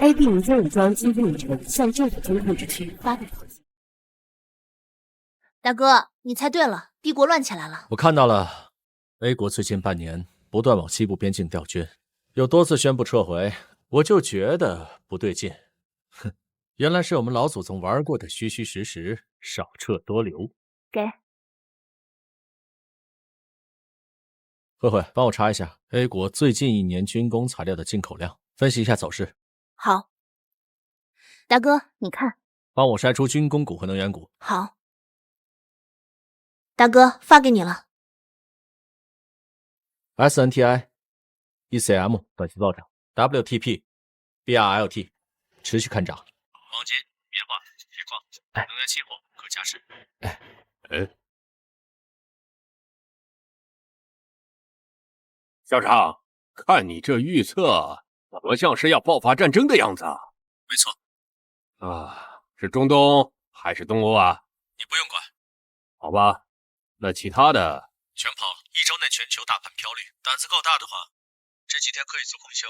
AB 将武装机运程向政府监控之区发布通信。大哥，你猜对了，帝国乱起来了。我看到了 ，A 国最近半年不断往西部边境调军，有多次宣布撤回，我就觉得不对劲。哼，原来是我们老祖宗玩过的虚虚实实，少撤多留。给。慧慧，帮我查一下 A 国最近1年军工材料的进口量，分析一下走势。好。大哥，你看。帮我筛出军工股和能源股。好。大哥，发给你了。SNTI、ECM 短期暴涨 ，WTP、BRLT 持续看涨。黄金、棉花、铁矿、能源期货可加持。校长，看你这预测，怎么像是要爆发战争的样子啊？没错。啊，是中东还是东欧啊？你不用管。好吧，那其他的全跑，1周内全球大盘飘绿，胆子够大的话，这几天可以做空修。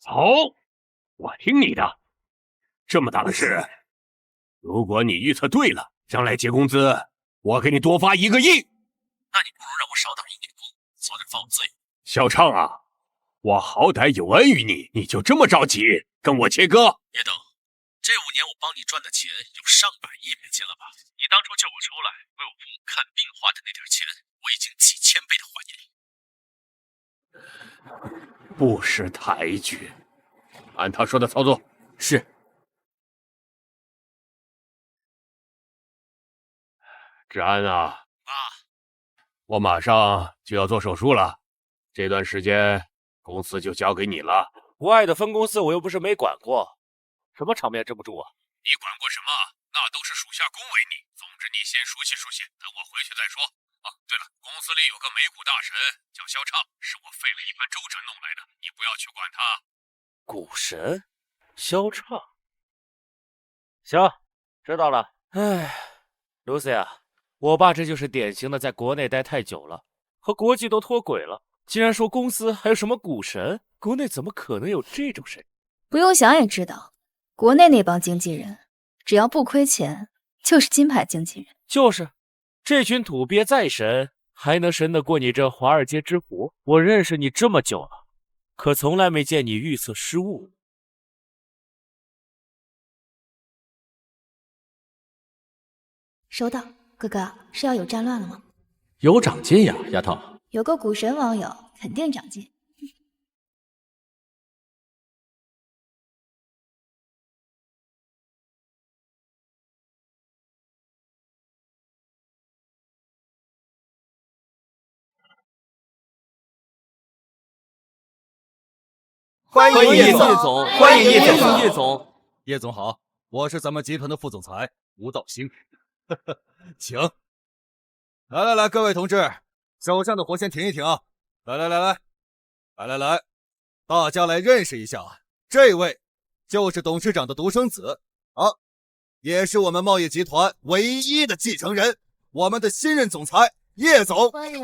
好，我听你的。这么大的事，如果你预测对了，将来结工资，我给你多发1个亿。那你不如让我少打1年工，早点放我自由。小畅啊，我好歹有恩于你，你就这么着急跟我切割？别等，这5年我帮你赚的钱有上百亿美金了吧？你当初救我出来，为我父母看病花的那点钱，我已经几千倍的还你。不识抬举，按他说的操作。是。志安啊，我马上就要做手术了，这段时间公司就交给你了。国外的分公司我又不是没管过，什么场面镇不住啊？你管过什么？那都是属下恭维你。总之你先熟悉熟悉，等我回去再说。啊，对了，公司里有个美股大神叫肖畅，是我费了一番周折弄来的，你不要去管他。股神肖畅，行，知道了。唉，Lucy 啊，我爸这就是典型的在国内待太久了，和国际都脱轨了。竟然说公司还有什么股神，国内怎么可能有这种人？不用想也知道，国内那帮经纪人，只要不亏钱，就是金牌经纪人。就是，这群土鳖再神，还能神得过你这华尔街之狐？我认识你这么久了，可从来没见你预测失误。收到，哥哥是要有战乱了吗？有长进呀，丫头。有个股神网友肯定长进。欢迎叶总，欢迎叶总。叶总好，我是咱们集团的副总裁吴道兴，请。来，各位同志，手上的活先停一停。来，大家来认识一下，这位就是董事长的独生子啊，也是我们贸易集团唯一的继承人，我们的新任总裁叶总。欢迎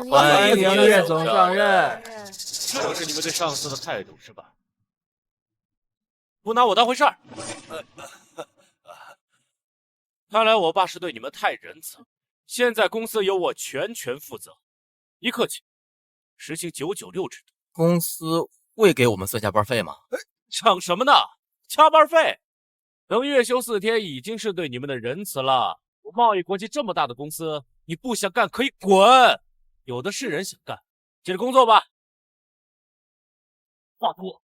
叶总上任。这是你们对上司的态度是吧？不拿我当回事儿。看来我爸是对你们太仁慈了。现在公司由我全权负责，一客气，实行996制度。公司会给我们算加班费吗？抢什么呢？加班费？等月休4天已经是对你们的仁慈了。我贸易国际这么大的公司，你不想干可以滚，有的是人想干。接着工作吧。话多。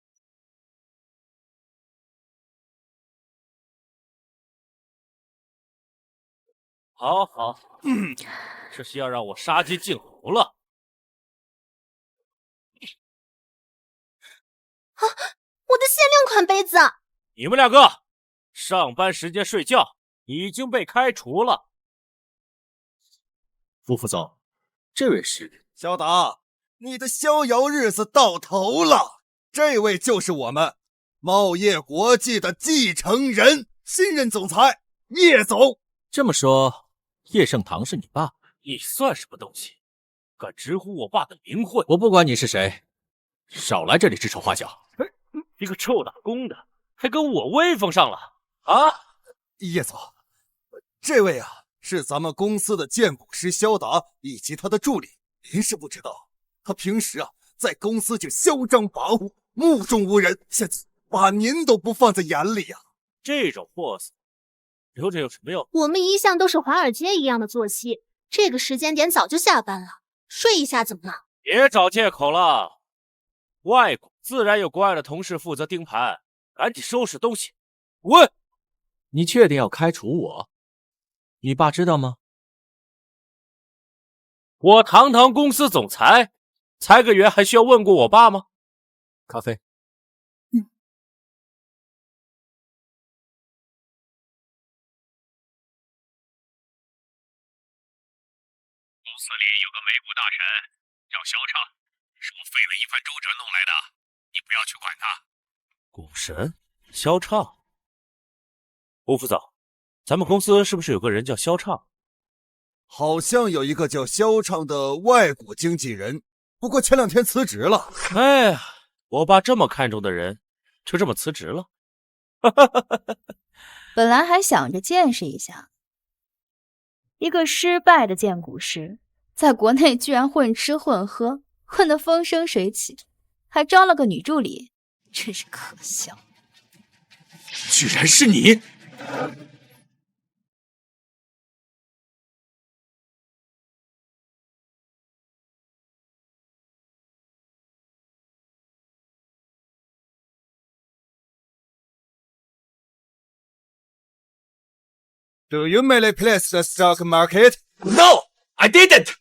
好，这是要让我杀鸡儆猴了。啊！我的限量款杯子！你们2个，上班时间睡觉，已经被开除了。副总，这位是肖达，你的逍遥日子到头了。这位就是我们茂业国际的继承人，新任总裁叶总。这么说，叶盛堂是你爸？你算什么东西？敢直呼我爸的名讳？我不管你是谁，少来这里指手画脚。一个臭打工的，还跟我威风上了啊？叶总，这位啊是咱们公司的荐股师肖达以及他的助理，您是不知道，他平时啊在公司就嚣张跋扈，目中无人，现在把您都不放在眼里啊！这种货色留着有什么用？我们一向都是华尔街一样的作息，这个时间点早就下班了，睡一下怎么了？别找借口了，外国自然有国外的同事负责盯盘，赶紧收拾东西，滚！你确定要开除我？你爸知道吗？我堂堂公司总裁，裁个员还需要问过我爸吗？咖啡。公司里有个美股大神叫肖畅，是我费了一番周折弄来的，你不要去管他。股神肖畅，吴副总，咱们公司是不是有个人叫肖畅？好像有一个叫肖畅的外股经纪人，不过前2天辞职了。哎呀，我爸这么看重的人，就这么辞职了。本来还想着见识一下，一个失败的荐股师，在国内居然混吃混喝，混得风生水起，还招了个女助理，真是可笑。居然是你！Do you manipulate the stock market? No, I didn't.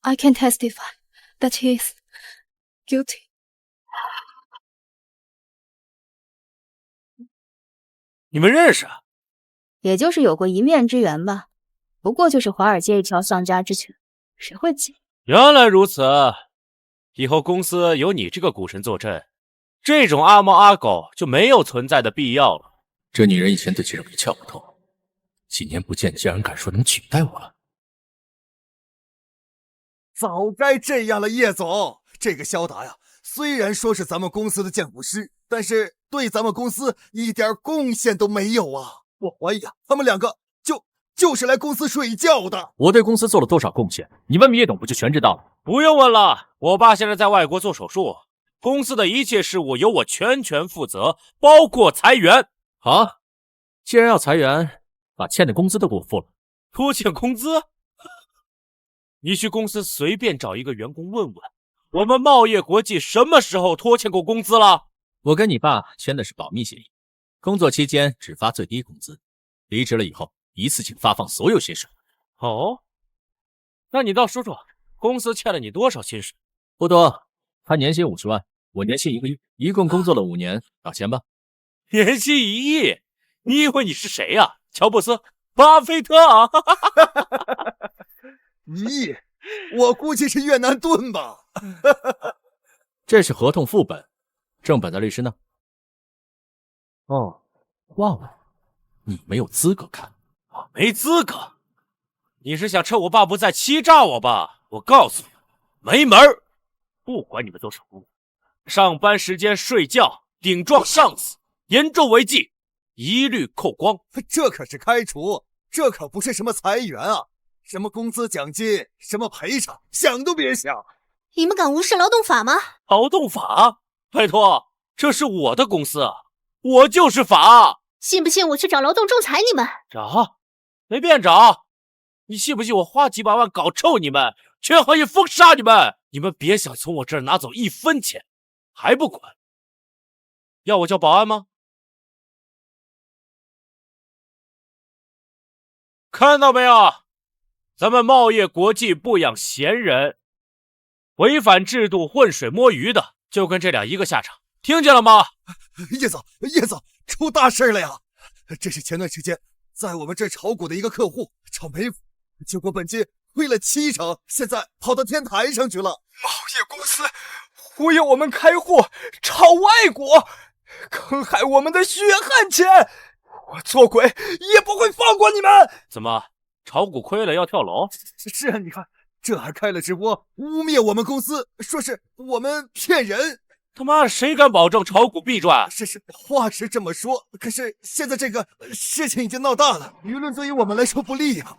I can testify that he is guilty. 你们认识啊？也就是有过一面之缘吧，不过就是华尔街一条丧家之犬，谁会记？原来如此，以后公司有你这个股神坐镇，这种阿猫阿狗就没有存在的必要了。这女人以前对其人一窍不通，几年不见，竟然敢说能取代我了。早该这样了，叶总。这个肖达呀，虽然说是咱们公司的荐股师，但是对咱们公司一点贡献都没有啊！我怀疑啊，他们2个就是来公司睡觉的。我对公司做了多少贡献，你问米叶董不就全知道了？不用问了，我爸现在在外国做手术，公司的一切事务由我全权负责，包括裁员。好，既然要裁员，把欠的工资都给我付了。拖欠工资？你去公司随便找一个员工问问，我们茂业国际什么时候拖欠过工资了？我跟你爸签的是保密协议，工作期间只发最低工资，离职了以后一次性发放所有薪水。哦，那你倒说说，公司欠了你多少薪水？不多，他年薪50万，我年薪1个亿，一共工作了5年，打钱吧。年薪1亿？你以为你是谁呀？乔布斯、巴菲特啊1亿，我估计是越南盾吧。这是合同副本，正本的律师呢？哦，忘了，你没有资格看。没资格？你是想趁我爸不在欺诈我吧？我告诉你，没门儿！不管你们多少工，上班时间睡觉，顶撞上司，严重违纪，一律扣光。这可是开除，这可不是什么裁员啊！什么工资奖金，什么赔偿，想都别想！你们敢无视劳动法吗？劳动法？拜托，这是我的公司，我就是法。信不信我去找劳动仲裁你们？找？没便找。你信不信我花几百万搞臭你们，全行业封杀你们？你们别想从我这儿拿走1分钱，还不滚？要我叫保安吗？看到没有？咱们茂业国际不养闲人，违反制度浑水摸鱼的，就跟这俩一个下场，听见了吗？叶总，叶总，出大事了呀！这是前段时间在我们这炒股的一个客户炒美股，结果本金亏了70%，现在跑到天台上去了。茂业公司忽悠我们开户，炒外股，坑害我们的血汗钱，我做鬼也不会放过你们！怎么，炒股亏了要跳楼？是啊，你看，这还开了直播，污蔑我们公司，说是我们骗人。他妈谁敢保证炒股必赚？话是这么说，可是现在这个事情已经闹大了，舆论对于我们来说不利呀。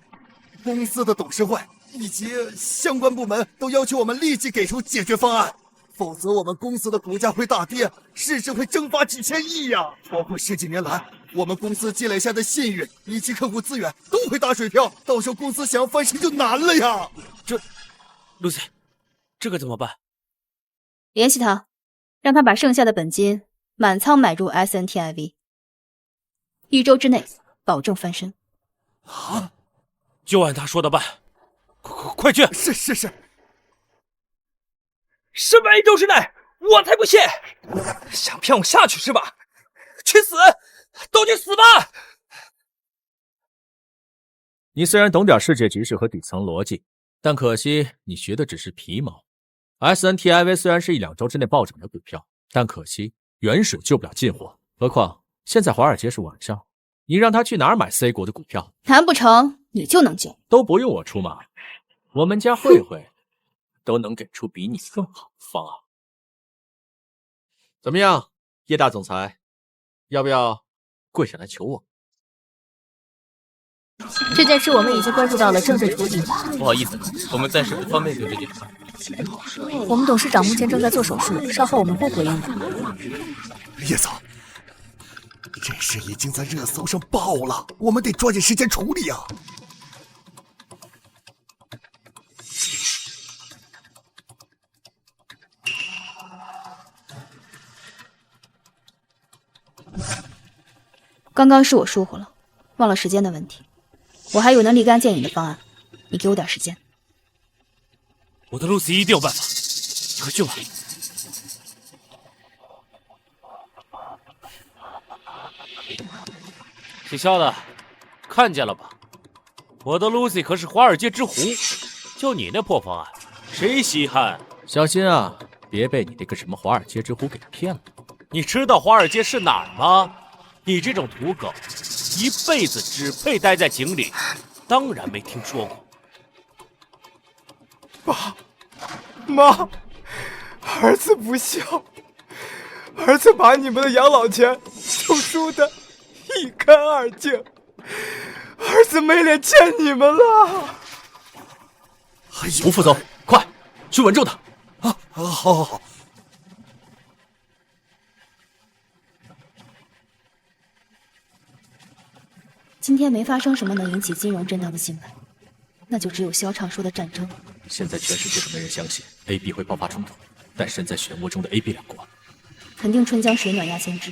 公司的董事会以及相关部门都要求我们立即给出解决方案，否则我们公司的股价会大跌，市值会蒸发几千亿呀！包括10几年来我们公司积累下的信誉以及客户资源都会打水漂，到时候公司想要翻身就难了呀！Lucy， 这个怎么办？联系他，让他把剩下的本金满仓买入 SNTIV， 1周之内保证翻身。啊！就按他说的办，快去！是。什么1周之内？我才不信！想骗我下去是吧？去死！都去死吧！你虽然懂点世界局势和底层逻辑，但可惜你学的只是皮毛。SNTIV 虽然是1-2周之内暴涨的股票，但可惜远水救不了近火。何况现在华尔街是晚上，你让他去哪儿买 C 国的股票？难不成你就能救？都不用我出马，我们家慧慧都能给出比你更好的方案。怎么样，叶大总裁，要不要跪下来求我？这件事我们已经关注到了正在处理。不好意思，我们暂时不方便对这件事。我们董事长目前正在做手术，稍后我们会回应的。叶总，这事已经在热搜上爆了，我们得抓紧时间处理啊！刚刚是我疏忽了，忘了时间的问题。我还有能立竿见影的方案，你给我点时间。我的 Lucy 一定有办法，快去吧。姓肖的，看见了吧？我的 Lucy 可是华尔街之狐，就你那破方案，谁稀罕？小心啊，别被你那个什么华尔街之狐给骗了。你知道华尔街是哪儿吗？你这种土狗，一辈子只配待在井里，当然没听说过。爸妈，儿子不孝，儿子把你们的养老钱就输得一干二净，儿子没脸见你们了。吴副总，快去稳住他！啊，好。今天没发生什么能引起金融震荡的新闻，那就只有萧畅说的战争了。现在全世界都没人相信 AB 会爆发冲突，但身在漩涡中的 AB 两国，肯定春江水暖鸭先知，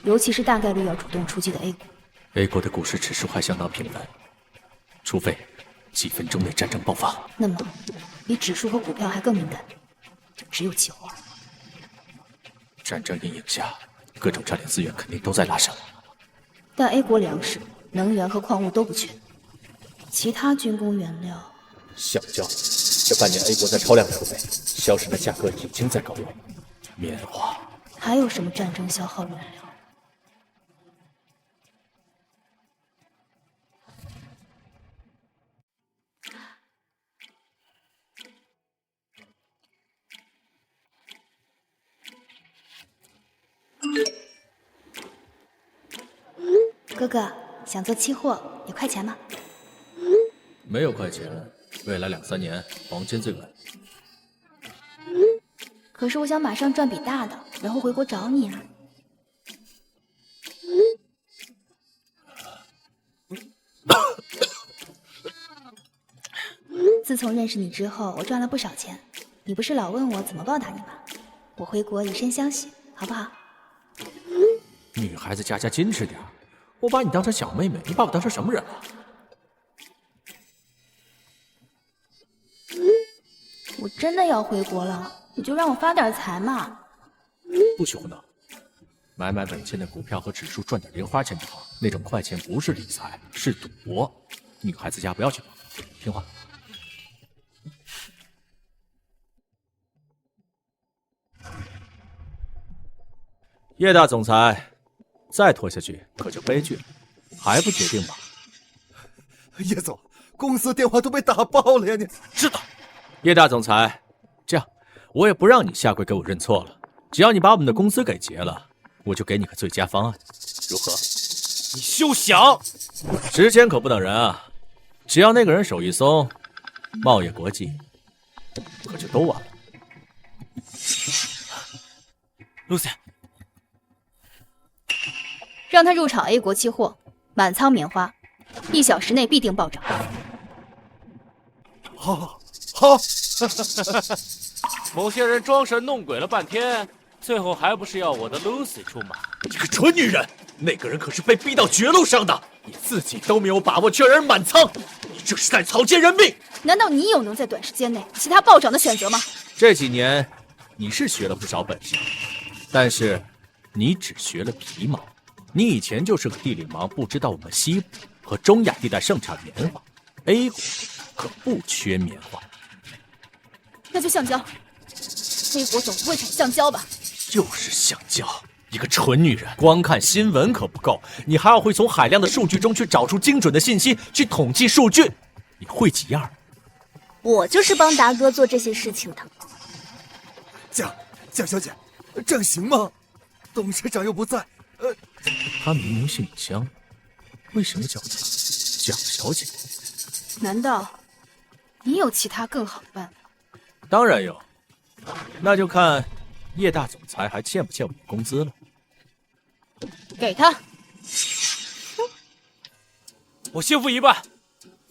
尤其是大概率要主动出击的 A 国。A 国的股市指数还相当平稳，除非几分钟内战争爆发。那么，比指数和股票还更敏感，就只有期货。战争阴影下，各种战略资源肯定都在拉升，但 A 国粮食、能源和矿物都不缺，其他军工原料……橡胶，这半年 A 国在超量储备，硝石的价格已经在高位。棉花，还有什么战争消耗原料？哥哥，想做期货，有快钱吗？没有快钱，未来2-3年黄金最稳。可是我想马上赚笔大的，然后回国找你啊。自从认识你之后，我赚了不少钱。你不是老问我怎么报答你吗？我回国以身相许，好不好？女孩子家家矜持点，我把你当成小妹妹，你把我当成什么人了？我真的要回国了，你就让我发点财嘛。不许胡闹，买稳健的股票和指数赚点零花钱就好。那种快钱不是理财，是赌博。女孩子家不要去碰，听话。叶大总裁，再拖下去可就悲剧了，还不决定吗？叶总，公司电话都被打爆了呀！你知道。叶大总裁，这样我也不让你下跪给我认错了。只要你把我们的工资给结了，我就给你个最佳方案，如何？你休想！时间可不等人啊！只要那个人手一松，茂业国际可就都完了。Lucy， 让他入场 A 国期货，满仓棉花，1小时内必定暴涨。好，某些人装神弄鬼了半天，最后还不是要我的 Lucy 出马？你个蠢女人！那个人可是被逼到绝路上的，你自己都没有把握，却让人满仓，你这是在草菅人命！难道你有能在短时间内其他暴涨的选择吗？这几年你是学了不少本事，但是你只学了皮毛。你以前就是个地理盲，不知道我们西部和中亚地带盛产棉花 ，A 国可不缺棉花。那就橡胶，A 国总不会产橡胶吧？就是橡胶，一个蠢女人，光看新闻可不够，你还要会从海量的数据中去找出精准的信息，去统计数据。你会几样？我就是帮达哥做这些事情的。蒋小姐，这样行吗？董事长又不在，她明明姓江，为什么叫她蒋小姐？难道你有其他更好的办法？当然有，那就看叶大总裁还欠不欠我们工资了。给他。我先付一半，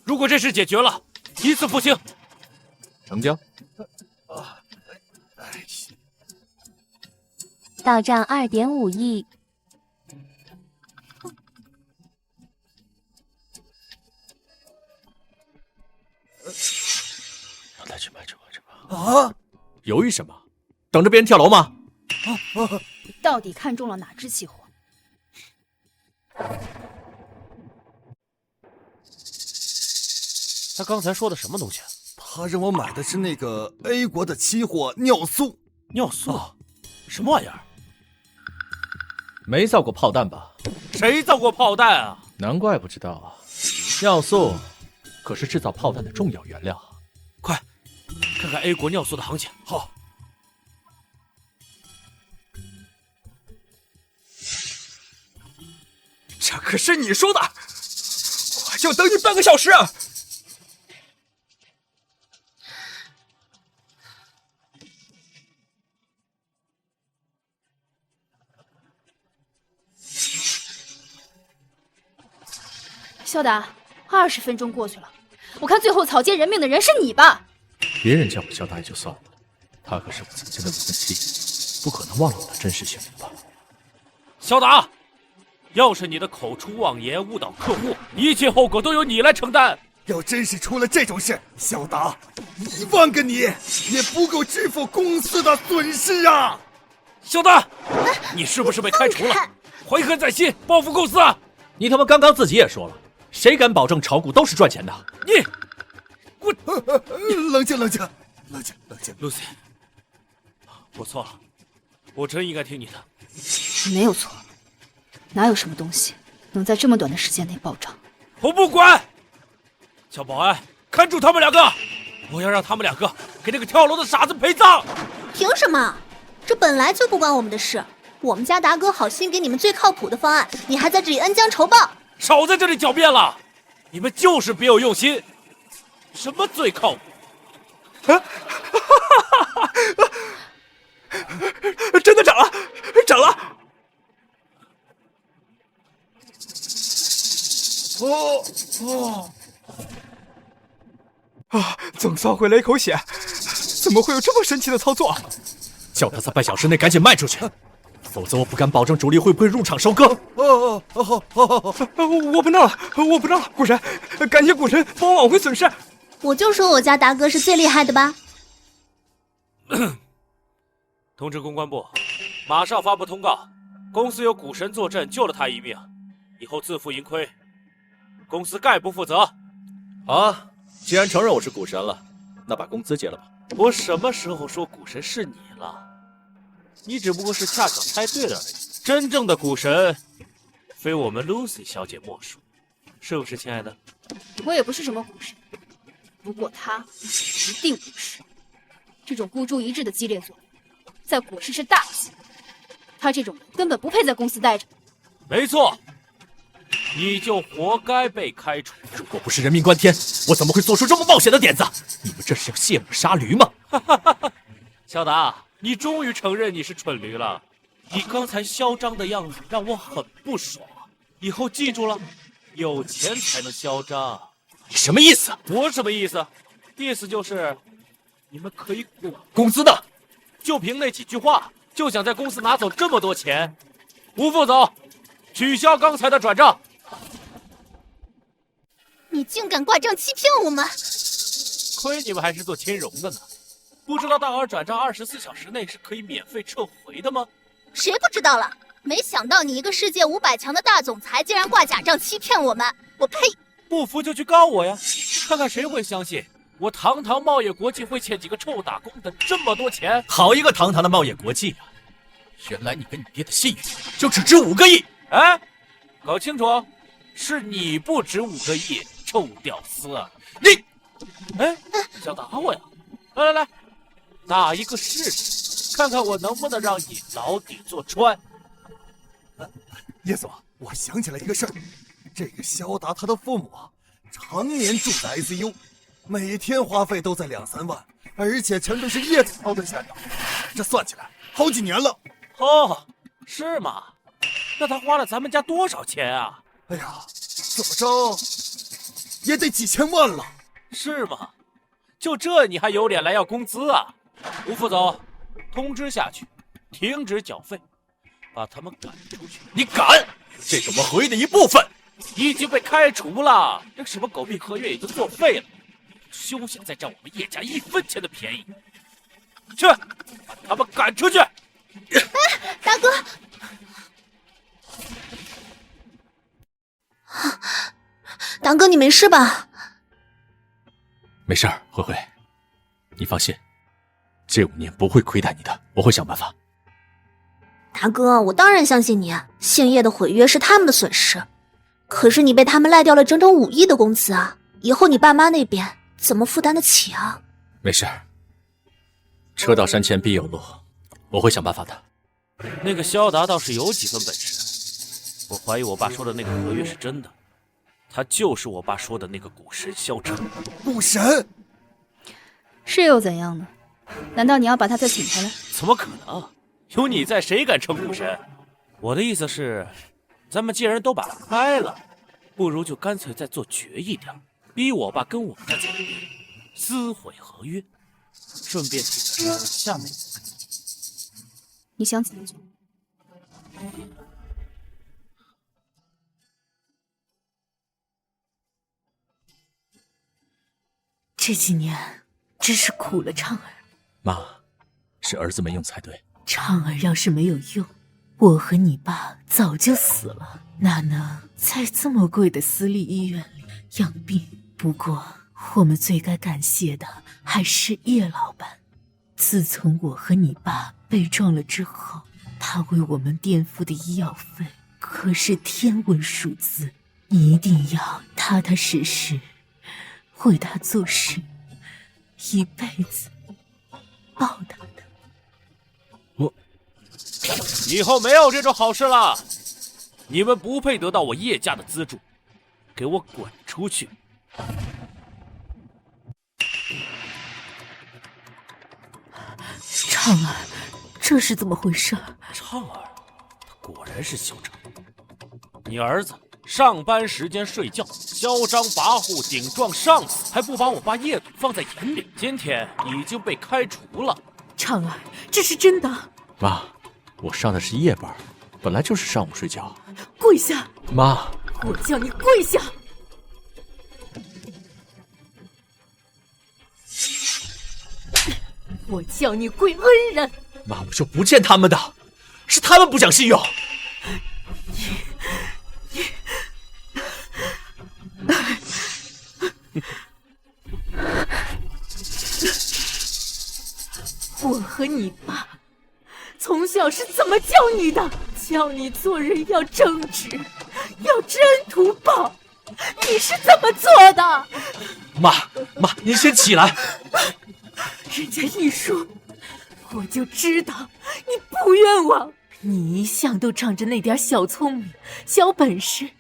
如果这事解决了，一次付清。成交。到账2.5亿。让他去买这个。啊！犹豫什么？等着别人跳楼吗？到底看中了哪只期货？他刚才说的什么东西？他让我买的是那个 A 国的期货尿素。尿素？什么玩意儿？没造过炮弹吧？谁造过炮弹啊？难怪不知道啊！尿素可是制造炮弹的重要原料。快，看看 A 国尿素的行情。好。这可是你说的，我就等你半个小时。肖达，20分钟过去了，我看最后草菅人命的人是你吧？别人叫我肖达也就算了，他可是我曾经的未婚妻，不可能忘了我的真实姓名吧？肖达，要是你的口出妄言，误导客户，一切后果都由你来承担。要真是出了这种事，肖达，1万个你也不够支付公司的损失啊！肖达，你是不是被开除了？怀恨在心，报复公司啊！你他妈刚刚自己也说了，谁敢保证炒股都是赚钱的？你，我冷静，Lucy， 我错了，我真应该听你的。你没有错，哪有什么东西能在这么短的时间内暴涨？我不管，叫保安看住他们2个，我要让他们2个给这个跳楼的傻子陪葬。凭什么？这本来就不关我们的事。我们家达哥好心给你们最靠谱的方案，你还在这里恩将仇报？少在这里狡辩了，你们就是别有用心。什么最靠谱？真的涨了，涨了！总算回了一口血，怎么会有这么神奇的操作？叫他在半小时内赶紧卖出去，否则我不敢保证主力会不会入场收割。我不闹了，股神，感谢股神帮我挽回损失。我就说我家达哥是最厉害的吧。通知公关部，马上发布通告，公司有股神坐镇，救了他一命，以后自负盈亏，公司概不负责。好啊，既然承认我是股神了，那把工资结了吧。我什么时候说股神是你了？你只不过是恰巧猜对了而已。真正的股神，非我们 Lucy 小姐莫属，是不是，亲爱的？我也不是什么股神，不过他一定不是。这种孤注一掷的激烈作用，在果市是大忌。他这种人根本不配在公司待着。没错，你就活该被开除。如果不是人命关天，我怎么会做出这么冒险的点子？你们这是要卸磨杀驴吗？小达，你终于承认你是蠢驴了。你刚才嚣张的样子让我很不爽。以后记住了，有钱才能嚣张。你什么意思？我什么意思？意思就是你们可以滚。工资呢？就凭那几句话，就想在公司拿走这么多钱？吴副总，取消刚才的转账。你竟敢挂账欺骗我们！亏你们还是做金融的呢，不知道大额转账24小时内是可以免费撤回的吗？谁不知道了？没想到你一个世界500强的大总裁，竟然挂假账欺骗我们！我呸！不服就去告我呀，看看谁会相信我堂堂茂业国际会欠几个臭打工的这么多钱？好一个堂堂的茂业国际啊！原来你跟你爹的信誉就只值5个亿！哎，搞清楚，是你不值5个亿，臭屌丝啊！你，哎，想打我呀？来，打一个试试，看看我能不能让你牢底坐穿。叶总，我想起来一个事儿，这个肖达他的父母啊，常年住在 ICU， 每天花费都在2、3万，而且全都是叶总掏的钱的，这算起来好几年了。哦，是吗？那他花了咱们家多少钱啊？哎呀，怎么着也得几千万了。是吗？就这你还有脸来要工资啊？吴副总，通知下去，停止缴费，把他们赶出去。你敢？这是我们合约的一部分，已经被开除了。那个什么狗屁合约已经作废了，休想再占我们叶家1分钱的便宜。去，把他们赶出去！大哥，大哥，你没事吧？没事儿，慧慧，你放心，这5年不会亏待你的，我会想办法。大哥，我当然相信你，姓叶的毁约是他们的损失，可是你被他们赖掉了整整5亿的工资啊！以后你爸妈那边怎么负担得起啊？没事儿，车到山前必有路，我会想办法的。那个肖达倒是有几分本事，我怀疑我爸说的那个合约是真的，他就是我爸说的那个股神肖彻。股神是又怎样呢？难道你要把他再请回来？怎么可能？有你在，谁敢称股神？我的意思是，咱们既然都把他开了，不如就干脆再做绝一点，逼我爸跟我们家总编撕毁合约，顺便提个下面。你想怎么做？这几年真是苦了畅儿。妈，是儿子没用才对。畅儿要是没有用，我和你爸早就死了，哪能在这么贵的私立医院里养病？不过，我们最该感谢的还是叶老板。自从我和你爸被撞了之后，他为我们垫付的医药费可是天文数字，你一定要踏踏实实为他做事，一辈子报答他。以后没有这种好事了，你们不配得到我叶家的资助，给我滚出去！畅儿，这是怎么回事？畅儿，他果然是嚣张。你儿子上班时间睡觉，嚣张跋扈，顶撞上司，还不把我爸叶总放在眼里，今天已经被开除了。畅儿，这是真的。妈，我上的是夜班，本来就是上午睡觉。跪下！妈，我叫你跪下！我叫你跪恩人！妈，我就不见他们的，是他们不讲信用。我和你爸从小是怎么教你的？教你做人要正直，要知恩图报。你是怎么做的？妈，您先起来。人家一说，我我就知道你不冤枉。你一向都仗着那点小聪明、小本事，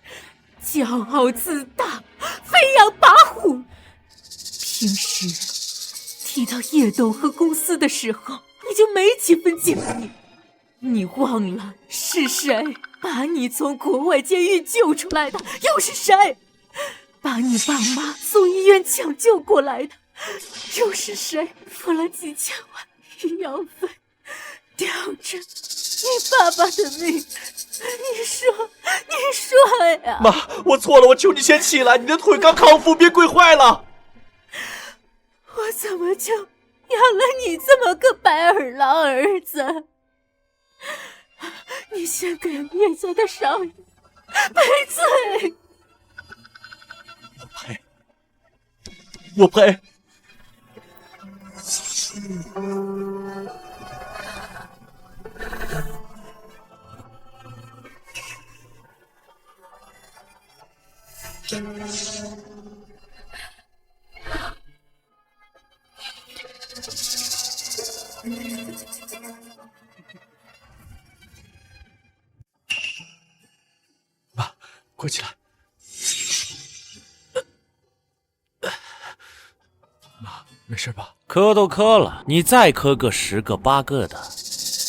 骄傲自大，飞扬跋扈。平时提到叶董和公司的时候，你就没几分敬意。你忘了是谁把你从国外监狱救出来的？又是谁把你爸妈从医院抢救过来的？又是谁付了几千万医药费，吊着你爸爸的命？你说呀！妈，我错了，我求你先起来，你的腿刚康复，别跪坏了。我怎么就养了你这么个白眼狼儿子？你先给叶家的少爷赔罪！我赔。妈，快起来！妈，没事吧？磕都磕了，你再磕个10个8个的，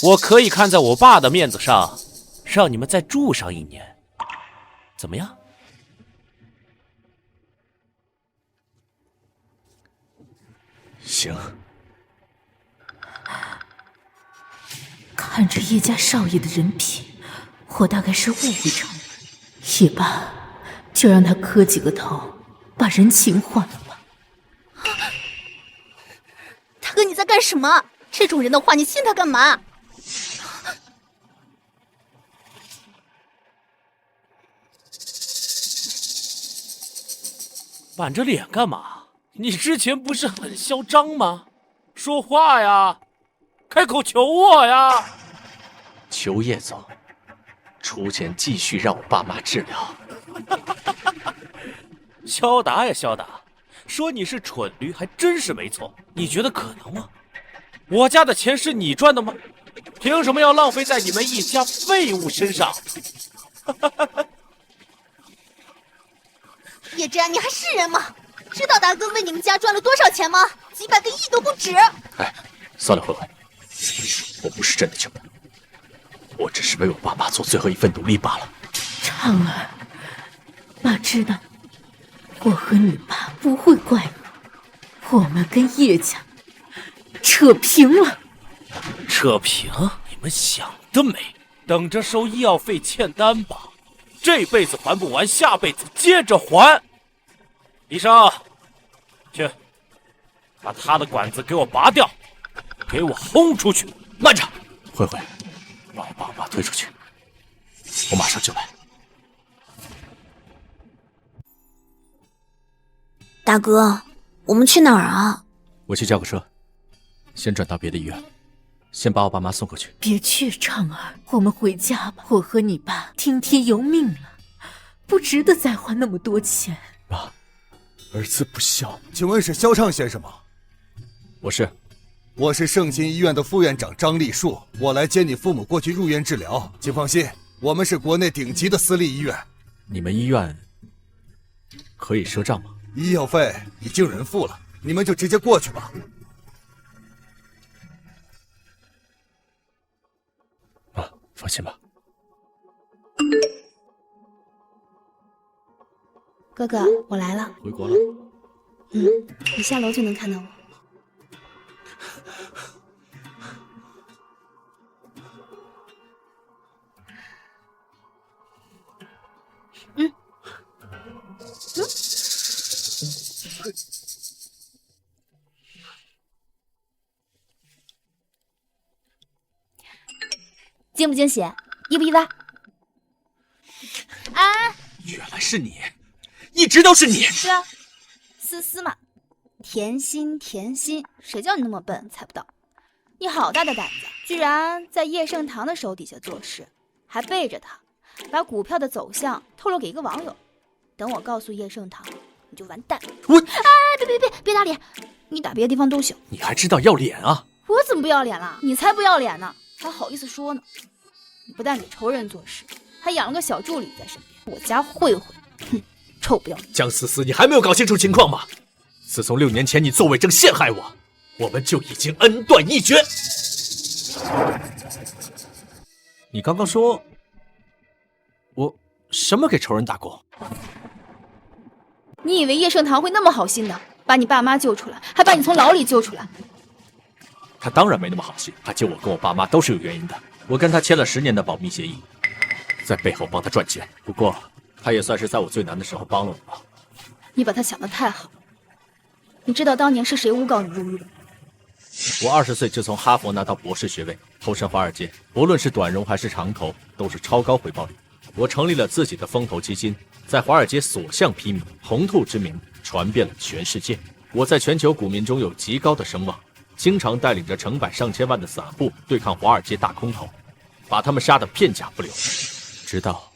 我可以看在我爸的面子上，让你们再住上1年，怎么样？行。看着叶家少爷的人品，我大概是误会成了。也罢，就让他磕几个头，把人情换了吧。大哥，你在干什么？这种人的话，你信他干嘛？板着脸干嘛？你之前不是很嚣张吗？说话呀，开口求我呀！求叶总出钱继续让我爸妈治疗。肖达呀，肖达，说你是蠢驴还真是没错。你觉得可能吗？我家的钱是你赚的吗？凭什么要浪费在你们一家废物身上？叶真，你还是人吗？知道大哥为你们家赚了多少钱吗？几百个亿都不止。哎，算了，慧慧，我不是真的穷，我只是为我爸妈做最后一份努力罢了。畅儿，妈知道我和你爸不会怪我，我们跟叶家扯平了。扯平？你们想得美！等着收医药费欠单吧，这辈子还不完，下辈子接着还。医生，去把他的管子给我拔掉，给我轰出去！慢着，慧慧，让我把我妈推出去，我马上就来。大哥，我们去哪儿啊？我去叫个车，先转到别的医院，先把我爸妈送过去。别去，畅儿，我们回家吧。我和你爸听天由命了，不值得再花那么多钱。妈，儿子不孝。请问是萧畅先生吗？我是盛鑫医院的副院长张立树，我来接你父母过去入院治疗。请放心，我们是国内顶级的私立医院。你们医院可以赊账吗？医药费已经有人付了，你们就直接过去吧。妈，放心吧。哥哥，我来了。回国了？你下楼就能看到我。惊不惊喜？意不意外？啊！原来是你，一直都是你。是啊，思思嘛，甜心甜心，谁叫你那么笨，猜不到。你好大的胆子，居然在叶盛堂的手底下做事，还背着他，把股票的走向透露给一个网友。等我告诉叶盛堂，你就完蛋。我，别打脸，你打别的地方都行。你还知道要脸啊？我怎么不要脸了？你才不要脸呢，还好意思说呢？你不但给仇人做事，还养了个小助理在身边。我家慧慧，哼，臭不要脸！江思思，你还没有搞清楚情况吗？自从6年前你作伪证陷害我，我们就已经恩断义绝。你刚刚说，我什么给仇人打工？你以为叶盛堂会那么好心的把你爸妈救出来，还把你从牢里救出来？他当然没那么好心，他救我跟我爸妈都是有原因的。我跟他签了10年的保密协议，在背后帮他赚钱。不过，他也算是在我最难的时候帮了我吧。你把他想得太好。你知道当年是谁诬告你入狱的吗？我20岁就从哈佛拿到博士学位，投身华尔街，不论是短融还是长投，都是超高回报率。我成立了自己的风投基金，在华尔街所向披靡，红兔之名传遍了全世界。我在全球股民中有极高的声望，经常带领着成百上千万的散户对抗华尔街大空头，把他们杀得片甲不留。直到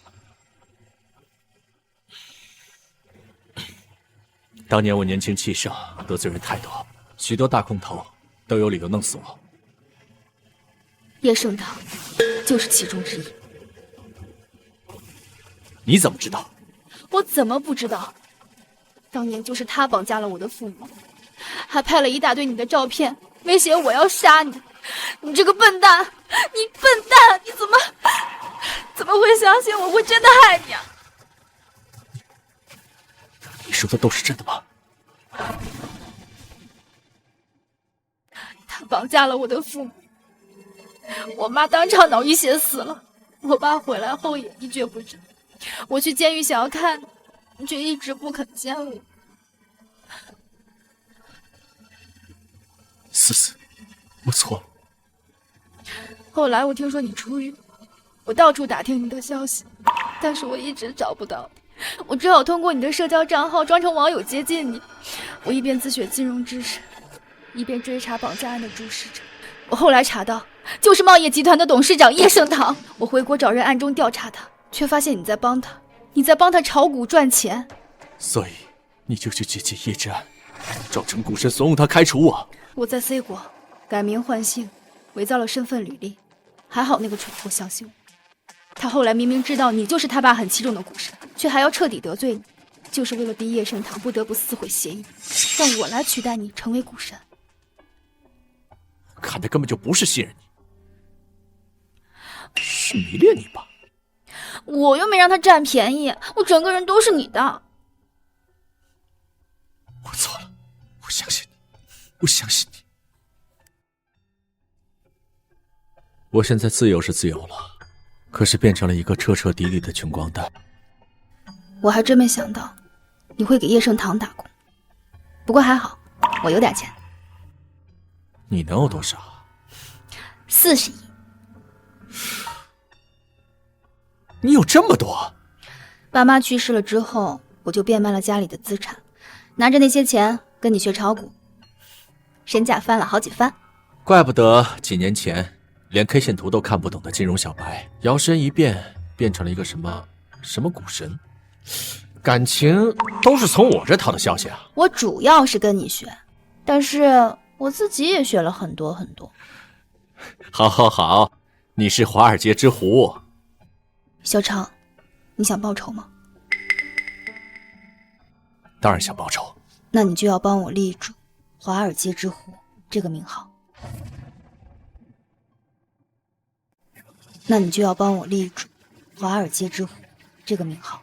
当年我年轻气盛，得罪人太多，许多大空头都有理由弄死我。叶盛堂就是其中之一。你怎么知道？我怎么不知道？当年就是他绑架了我的父母，还拍了一大堆你的照片，威胁我要杀你。你这个笨蛋，你笨蛋，你怎么会相信我会真的害你啊？你说的都是真的吗？他绑架了我的父母，我妈当场脑溢血死了，我爸回来后也一蹶不振。我去监狱想要看你，却一直不肯见我。思思，我错了。后来我听说你出狱，我到处打听你的消息，但是我一直找不到你，我只好通过你的社交账号装成网友接近你。我一边自学金融知识，一边追查绑架案的主使者。我后来查到，就是茂业集团的董事长叶盛堂。我回国找人暗中调查他，却发现你在帮他炒股赚钱。所以你就去接近叶之安，找成股神怂恿他开除我。我在 C 国改名换姓，伪造了身份履历，还好那个蠢货相信我。他后来明明知道你就是他爸很器重的股神，却还要彻底得罪你，就是为了逼叶盛堂不得不撕毁协议，让我来取代你成为股神。看的根本就不是信任你，是迷恋你吧？我又没让他占便宜，我整个人都是你的。我错了，我相信你，我相信你。我现在自由是自由了，可是变成了一个彻彻底底的穷光蛋。我还真没想到你会给叶盛堂打工，不过还好，我有点钱。你能有多少？40亿。你有这么多？爸妈去世了之后，我就变卖了家里的资产，拿着那些钱跟你学炒股，身价翻了好几番。怪不得几年前连 K 线图都看不懂的金融小白，摇身一变变成了一个什么股神。感情都是从我这套的消息啊。我主要是跟你学，但是我自己也学了很多很多。好，你是华尔街之狐。小常，你想报仇吗？当然想报仇。那你就要帮我立住华尔街之狐这个名号。那你就要帮我立住华尔街之狐这个名号。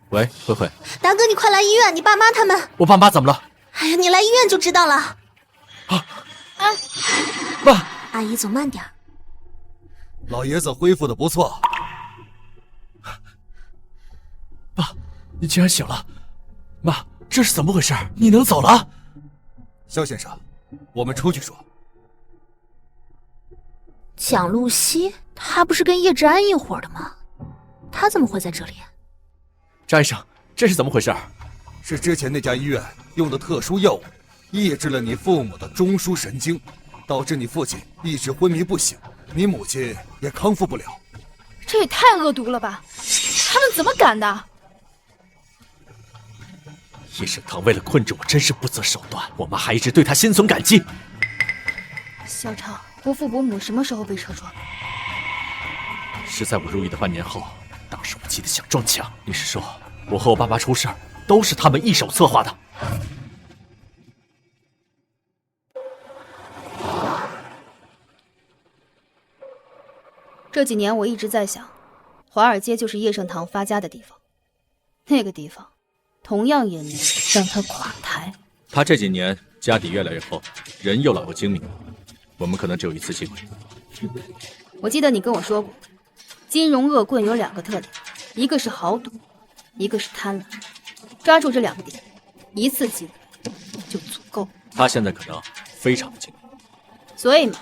喂，慧慧。达哥，你快来医院，你爸妈他们。我爸妈怎么了？哎呀，你来医院就知道了。爸，阿姨走慢点。老爷子恢复的不错。爸，你竟然醒了。妈，这是怎么回事？你能走了？肖先生，我们出去说。蒋露西，她不是跟叶志安一伙的吗？她怎么会在这里？张医生，这是怎么回事？是之前那家医院用的特殊药物抑制了你父母的中枢神经，导致你父亲一直昏迷不醒，你母亲也康复不了。这也太恶毒了吧！他们怎么敢的？叶盛堂为了困着我，真是不择手段。我妈还一直对他心存感激。小畅，伯父伯母什么时候被车撞？是在我入狱的半年后，当时我气得想撞墙。你是说，我和我爸妈出事儿都是他们一手策划的？这几年我一直在想，华尔街就是叶盛堂发家的地方，那个地方同样也能让他垮台。他这几年家底越来越厚，人又老又精明，我们可能只有一次机会。我记得你跟我说过，金融恶棍有2个特点，一个是豪赌，一个是贪婪。抓住这2个点，一次机会就足够。他现在可能非常的精明，所以嘛，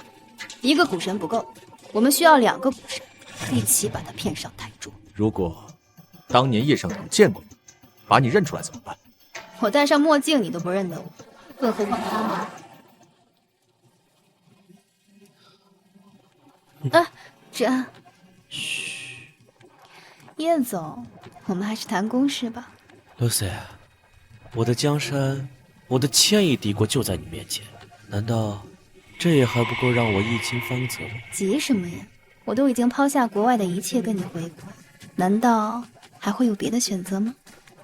一个股神不够，我们需要2个股神一起把他骗上台桌。如果当年叶盛堂见过你，把你认出来怎么办？我戴上墨镜你都不认得我，更何况他呢？这，嘘，叶总，我们还是谈公事吧。Lucy， 我的江山，我的千亿帝国就在你面前，难道这也还不够让我一经方泽吗？急什么呀？我都已经抛下国外的一切跟你回国，难道还会有别的选择吗？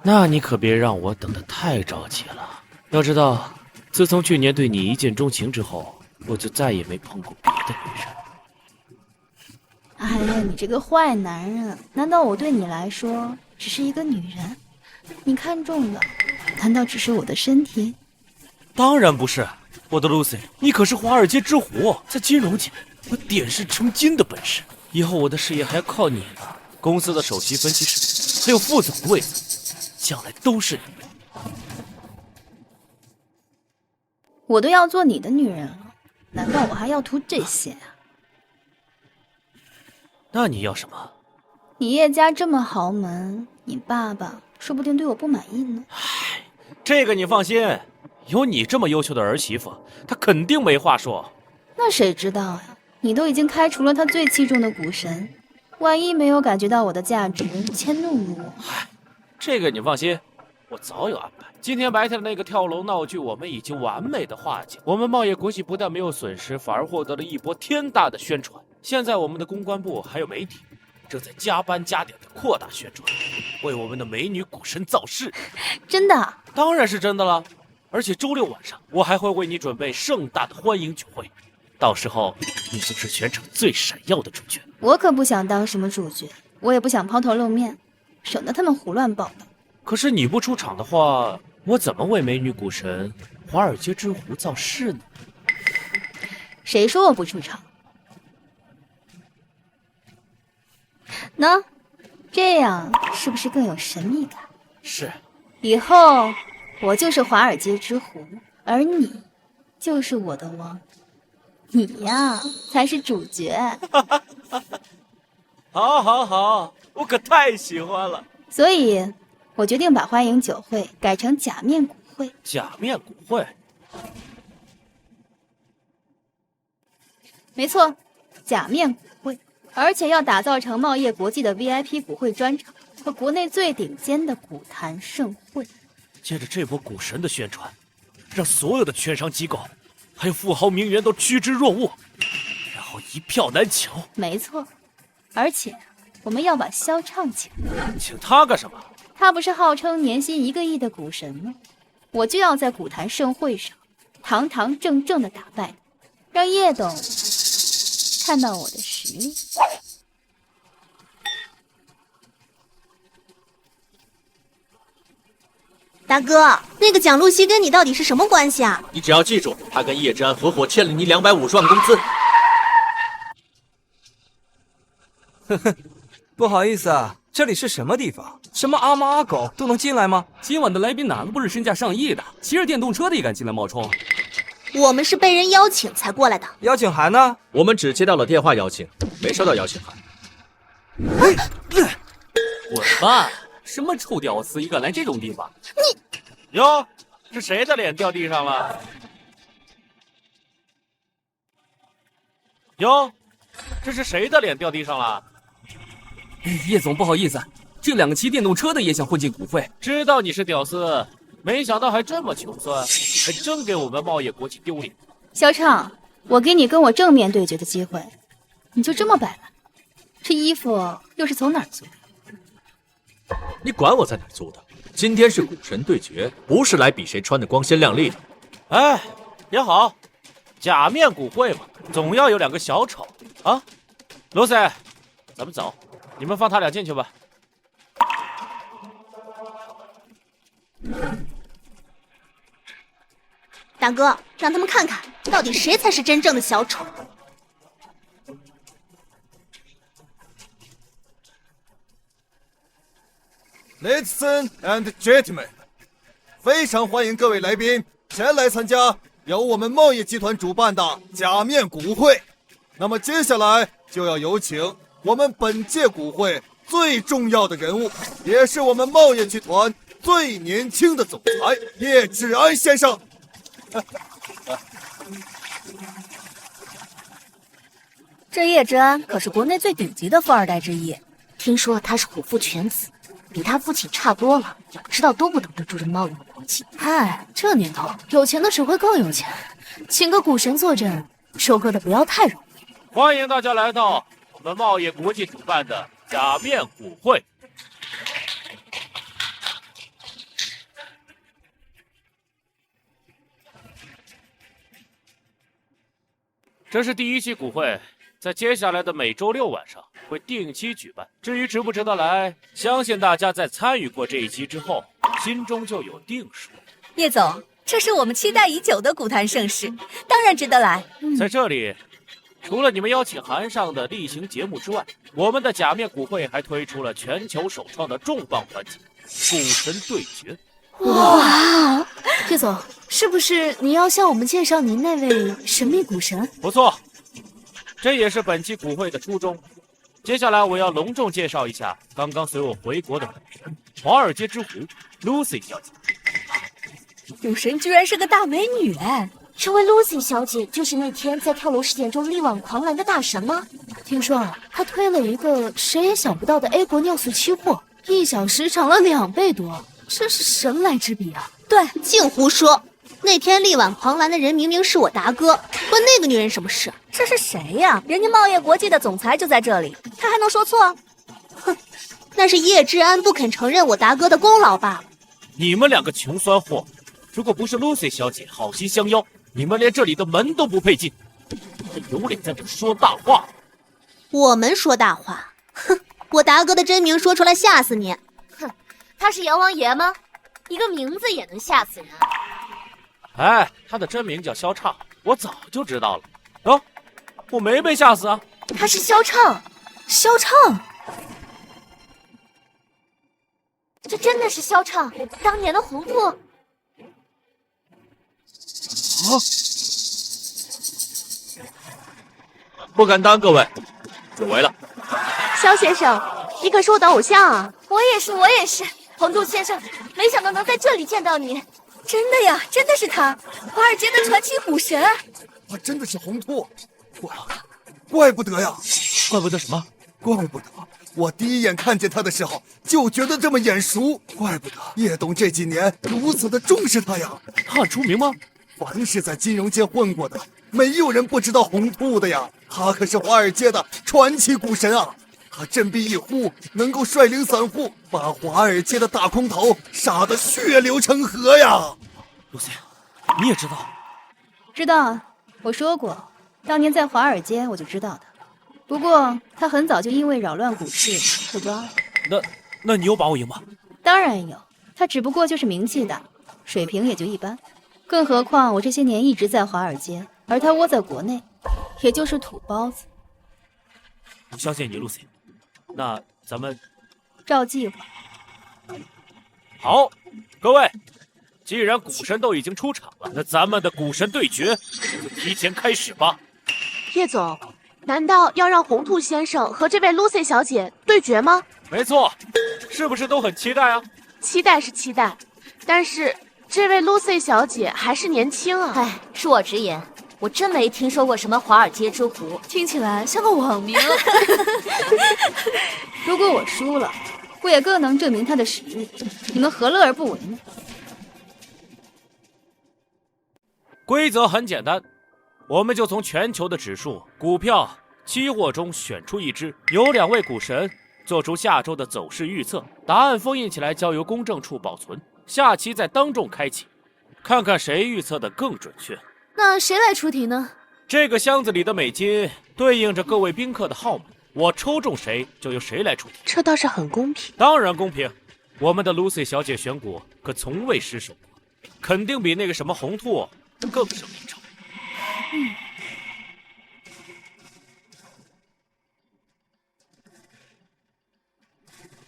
那你可别让我等得太着急了。要知道，自从去年对你一见钟情之后，我就再也没碰过别的女人。哎呀，你这个坏男人！难道我对你来说只是一个女人？你看中的难道只是我的身体？当然不是，我的 Lucy， 你可是华尔街之虎，在金融界有点石成金的本事。以后我的事业还要靠你呢，公司的首席分析师，还有副总的位子，将来都是你。我都要做你的女人了，难道我还要图这些啊？那你要什么？你叶家这么豪门，你爸爸说不定对我不满意呢。唉，这个你放心，有你这么优秀的儿媳妇，他肯定没话说。那谁知道呀？你都已经开除了他最器重的股神，万一没有感觉到我的价值，迁怒于我。唉，这个你放心，我早有安排。今天白天的那个跳楼闹剧，我们已经完美的化解。我们贸易国际不但没有损失，反而获得了一波天大的宣传。现在我们的公关部还有媒体正在加班加点的扩大宣传，为我们的美女股神造势。真的？当然是真的了。而且周六晚上我还会为你准备盛大的欢迎酒会，到时候你就是全场最闪耀的主角。我可不想当什么主角，我也不想抛头露面，省得他们胡乱报道。可是你不出场的话，我怎么为美女股神华尔街之虎造势呢？谁说我不出场？喏，这样是不是更有神秘感？是。以后我就是华尔街之虎，而你就是我的王，你呀才是主角。好，好，好，我可太喜欢了。所以，我决定把欢迎酒会改成假面股会。假面股会？没错，假面股会。而且要打造成茂业国际的 VIP 股会专场和国内最顶尖的股坛盛会。借着这波股神的宣传，让所有的券商机构还有富豪名媛都趋之若鹜，然后一票难求。没错，而且我们要把萧畅请来。请他干什么？他不是号称年薪1个亿的股神吗？我就要在股坛盛会上堂堂正正的打败他，让叶董看到我的实力。大哥，那个蒋露西跟你到底是什么关系啊？你只要记住，他跟叶之安合伙欠了你250万工资。呵呵，不好意思啊，这里是什么地方？什么阿猫阿狗都能进来吗？今晚的来宾哪个不是身价上亿的？骑着电动车的也敢进来冒充？我们是被人邀请才过来的。邀请函呢？我们只接到了电话邀请，没收到邀请函。滚吧！什么臭屌丝，也敢来这种地方？你哟，是谁的脸掉地上了？哟，这是谁的脸掉地上了？叶总，不好意思，这2个骑电动车的也想混进股会。知道你是屌丝，没想到还这么穷酸，还真给我们茂业国际丢脸。萧畅，我给你跟我正面对决的机会，你就这么摆烂？这衣服又是从哪儿租的？你管我在哪儿租的？今天是股神对决，不是来比谁穿的光鲜亮丽的。哎，也好，假面骨会嘛，总要有2个小丑啊。卢 Sir， 咱们走，你们放他俩进去吧。大哥，让他们看看到底谁才是真正的小丑。Ladies and gentlemen， 非常欢迎各位来宾前来参加由我们贸易集团主办的假面股会。那么接下来就要有请我们本届股会最重要的人物，也是我们贸易集团最年轻的总裁叶志安先生。这叶志安可是国内最顶级的富二代之一，听说他是虎父犬子，比他父亲差多了，也不知道兜不兜得住这贸易国际。嗨，这年头有钱的只会更有钱，请个股神坐镇，收割的不要太容易。欢迎大家来到我们贸易国际主办的假面股会。这是第1期股会，在接下来的每周6晚上会定期举办。至于值不值得来，相信大家在参与过这一期之后，心中就有定数。叶总，这是我们期待已久的股坛盛事，当然值得来。在这里，除了你们邀请函上的例行节目之外，我们的假面股会还推出了全球首创的重磅环节——股神对决。哇，叶总，是不是你要向我们介绍您那位神秘股神？不错，这也是本期股会的初衷。接下来我要隆重介绍一下刚刚随我回国的股神——华尔街之狐 Lucy 小姐。股神居然是个大美女哎！这位 Lucy 小姐就是那天在跳楼事件中力挽狂澜的大神吗？听说啊，她推了一个谁也想不到的 A 国尿素期货，1小时涨了2倍多，这是神来之笔啊！对，净胡说！那天力挽狂澜的人明明是我达哥，关那个女人什么事？这是谁呀？人家贸业国际的总裁就在这里，他还能说错？哼，那是叶志安不肯承认我达哥的功劳罢了。你们2个穷酸货，如果不是 Lucy 小姐好心相邀，你们连这里的门都不配进，还有脸在这说大话？我们说大话？哼，我达哥的真名说出来吓死你！哼，他是阎王爷吗？一个名字也能吓死人？哎，他的真名叫萧畅，我早就知道了。啊，我没被吓死啊！他是萧畅，萧畅，这真的是萧畅，当年的红兔。啊！不敢当，各位，久违了。萧先生，你可是我的偶像啊！我也是，我也是。红兔先生，没想到能在这里见到你。真的呀，真的是他，华尔街的传奇股神。他真的是红兔，怪不得呀！怪不得什么？怪不得我第一眼看见他的时候就觉得这么眼熟，怪不得叶董这几年如此的重视他呀！他很出名吗？凡是在金融界混过的，没有人不知道红兔的呀！他可是华尔街的传奇股神啊！他振臂一呼，能够率领散户把华尔街的大空头杀得血流成河呀！露西，你也知道？知道啊，我说过，当年在华尔街我就知道的。不过他很早就因为扰乱股市被抓了。那你有把握赢吗？当然有，他只不过就是名气大，水平也就一般。更何况我这些年一直在华尔街，而他窝在国内，也就是土包子。我相信你，露西。那咱们照计划。好，各位，既然股神都已经出场了，那咱们的股神对决就提前开始吧。叶总，难道要让红兔先生和这位 Lucy 小姐对决吗？没错，是不是都很期待啊？期待是期待，但是这位 Lucy 小姐还是年轻啊。哎，恕我直言，我真没听说过什么华尔街之狐，听起来像个网名。如果我输了，我也更能证明他的实力，你们何乐而不为呢？规则很简单，我们就从全球的指数、股票、期货中选出一只，由2位股神做出下周的走势预测，答案封印起来，交由公证处保存。下期再当众开启，看看谁预测的更准确。那谁来出题呢？这个箱子里的美金对应着各位宾客的号码，我抽中谁就由谁来出题。这倒是很公平。当然公平，我们的 Lucy 小姐选股可从未失手过，肯定比那个什么红兔更胜一筹。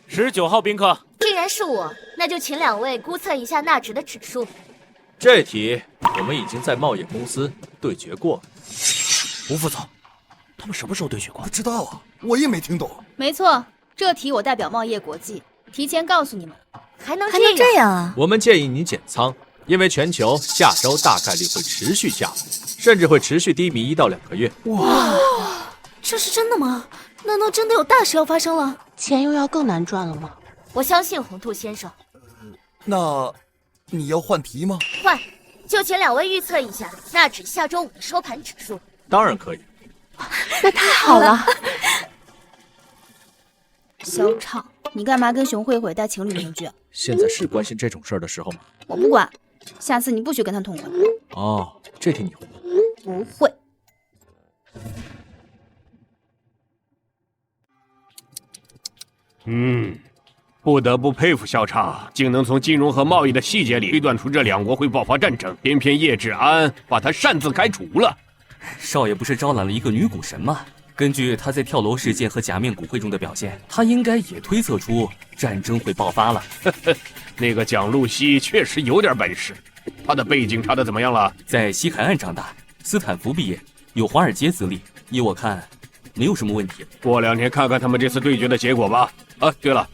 19号宾客，既然是我，那就请2位估测一下纳指的指数。这题我们已经在贸易公司对决过了。吴副总，他们什么时候对决过？不知道啊，我也没听懂。没错，这题我代表贸易国际提前告诉你们。还能这样啊？我们建议你减仓，因为全球下周大概率会持续下滑，甚至会持续低迷1到2个月。哇，这是真的吗？难道真的有大事要发生了？钱又要更难赚了吗？我相信红兔先生。那你要换题吗？换，就请2位预测一下纳指下周5的收盘指数。当然可以。那太好了。小畅，你干嘛跟熊慧慧戴情侣面具啊？现在是关心这种事儿的时候吗？我不管，下次你不许跟他痛快。哦，这题你会吗？不会。不得不佩服萧畅，竟能从金融和贸易的细节里推断出这2国会爆发战争，偏偏叶志安把他擅自开除了。少爷不是招揽了一个女股神吗？根据他在跳楼事件和假面股会中的表现，他应该也推测出战争会爆发了。那个蒋露西确实有点本事，他的背景查得怎么样了？在西海岸长大，斯坦福毕业，有华尔街资历，依我看，没有什么问题。过2天看看他们这次对决的结果吧。啊，对了，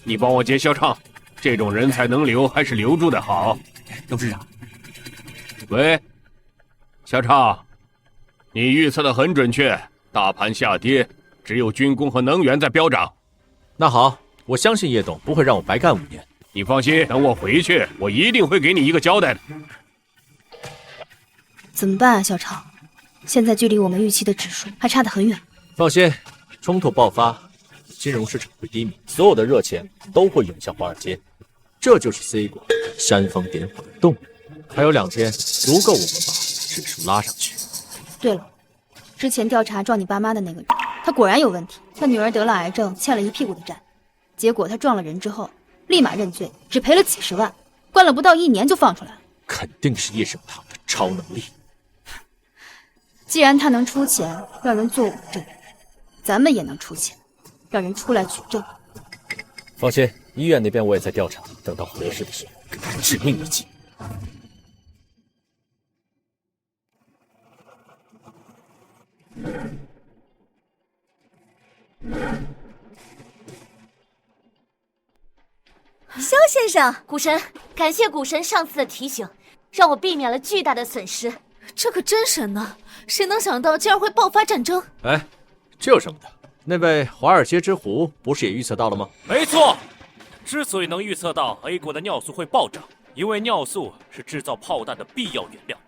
你帮我接萧畅，这种人才能留还是留住的好。董事长，喂，萧畅，你预测的很准确，大盘下跌，只有军工和能源在飙涨。那好，我相信叶董不会让我白干5年。你放心，等我回去，我一定会给你一个交代的。怎么办啊，小畅？现在距离我们预期的指数还差得很远。放心，冲突爆发，金融市场会低迷，所有的热钱都会涌向华尔街，这就是 C 国煽风点火的动力。还有2天，足够我们把指数拉上去。对了，之前调查撞你爸妈的那个人，他果然有问题。他女儿得了癌症，欠了一屁股的债，结果他撞了人之后，立马认罪，只赔了几10万，关了不到1年就放出来了。肯定是叶盛堂的超能力。既然他能出钱让人做物证，咱们也能出钱让人出来举证。放心，医院那边我也在调查，等到合适的时候，给他致命一击。萧先生，股神，感谢股神上次的提醒，让我避免了巨大的损失。这可真神呐！谁能想到竟然会爆发战争？哎，这有什么的？那位华尔街之狐不是也预测到了吗？没错，之所以能预测到 A 国的尿素会暴涨，因为尿素是制造炮弹的必要原料。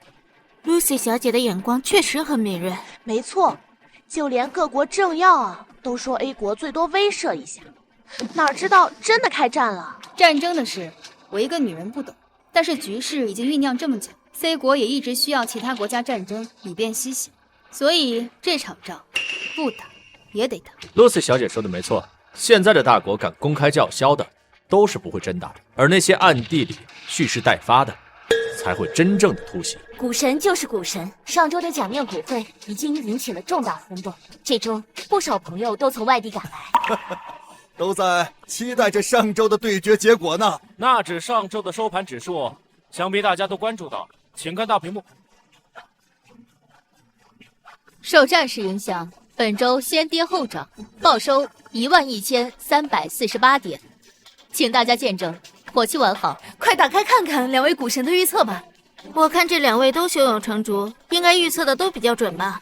Lucy 小姐的眼光确实很敏锐。没错，就连各国政要啊都说 A 国最多威慑一下，哪知道真的开战了。战争的事，我一个女人不懂，但是局势已经酝酿这么久， C 国也一直需要其他国家战争以便吸血，所以这场仗不打也得打。Lucy 小姐说的没错，现在的大国敢公开叫嚣的，都是不会真打的，而那些暗地里蓄势待发的，才会真正的突袭。股神就是股神，上周的假面股会已经引起了重大轰动，这周不少朋友都从外地赶来。都在期待着上周的对决结果呢。纳指上周的收盘指数，想必大家都关注到，请看大屏幕。受战事影响，本周先跌后涨，报收11348点，请大家见证，火气完好。快打开看看两位股神的预测吧。我看这2位都胸有成竹，应该预测的都比较准吧。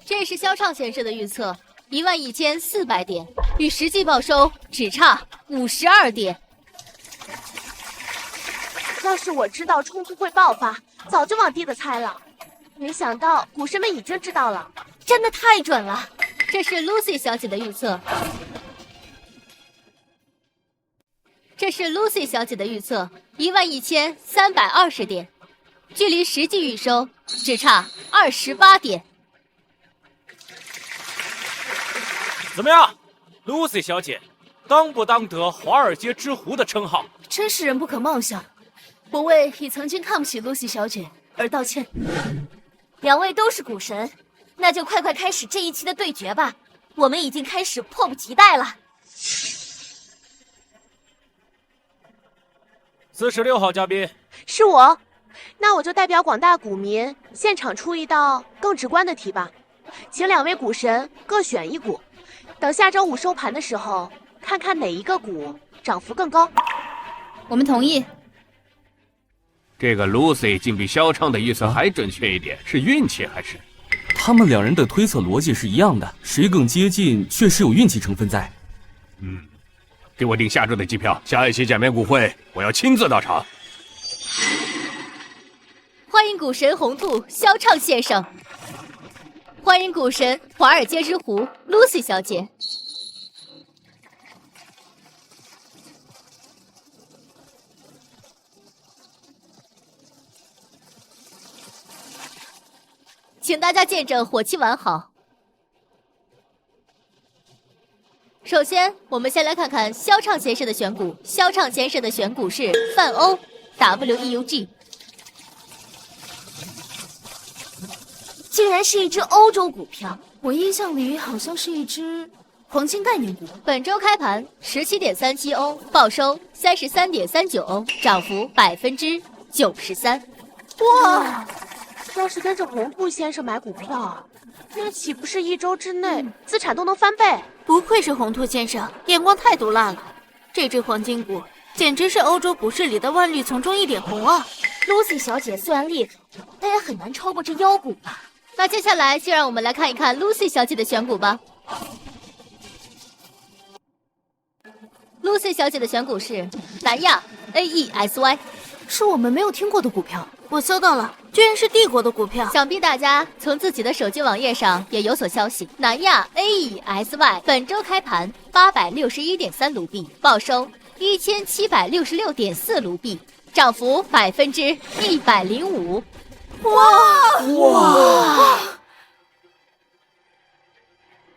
这是萧畅先生的预测，11400点，与实际报收只差52点。要是我知道冲突会爆发，早就往低的猜了，没想到股神们已经知道了，真的太准了。这是 Lucy 小姐的预测。11320点，距离实际预收只差28点。怎么样，Lucy 小姐，当不当得华尔街之狐的称号？真是人不可貌相。我为已曾经看不起 Lucy 小姐而道歉。两位都是股神，那就快快开始这一期的对决吧，我们已经开始迫不及待了。46号嘉宾是我，那我就代表广大股民现场出一道更直观的题吧，请两位股神各选一股，等下周五收盘的时候，看看哪一个股涨幅更高。我们同意。这个 Lucy 竟比萧畅的预测还准确一点，是运气还是？他们两人的推测逻辑是一样的，谁更接近确实有运气成分在。给我订下周的机票，下一期假面股会我要亲自到场。欢迎股神红兔萧畅先生，欢迎股神华尔街之狐 Lucy 小姐。请大家见证火气完好。首先，我们先来看看萧畅先生的选股。萧畅先生的选股是泛欧 WEUG， 竟然是一只欧洲股票，我印象里好像是一只黄金概念股。本周开盘17.37欧，报收33.39欧，涨幅93%。哇！要是跟着红兔先生买股票，那岂不是一周之内资产都能翻倍？不愧是红兔先生，眼光太毒辣了。这只黄金股简直是欧洲股市里的万绿丛中一点红啊！ Lucy 小姐虽然厉害，但也很难超过这妖股吧？那接下来就让我们来看一看 Lucy 小姐的选股吧。Lucy 小姐的选股是南亚 AESY， 是我们没有听过的股票。我搜到了，居然是帝国的股票。想必大家从自己的手机网页上也有所消息。南亚 AESY 本周开盘861.3卢币，报收1766.4卢币，涨幅105%。哇！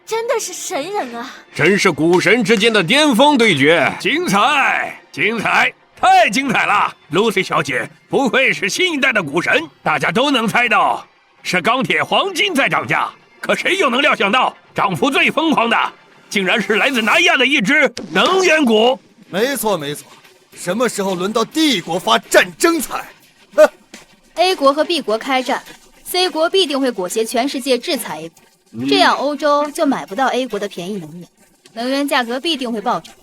真的是神人啊！真是股神之间的巅峰对决，精彩，精彩！太精彩了 ！Lucy 小姐不愧是新一代的股神，大家都能猜到是钢铁、黄金在涨价，可谁又能料想到涨幅最疯狂的，竟然是来自南亚的一只能源股？没错没错，什么时候轮到帝国发战争财？A 国和 B 国开战 ，C 国必定会裹挟全世界制裁 A 国，这样欧洲就买不到 A 国的便宜能源，能源价格必定会暴涨。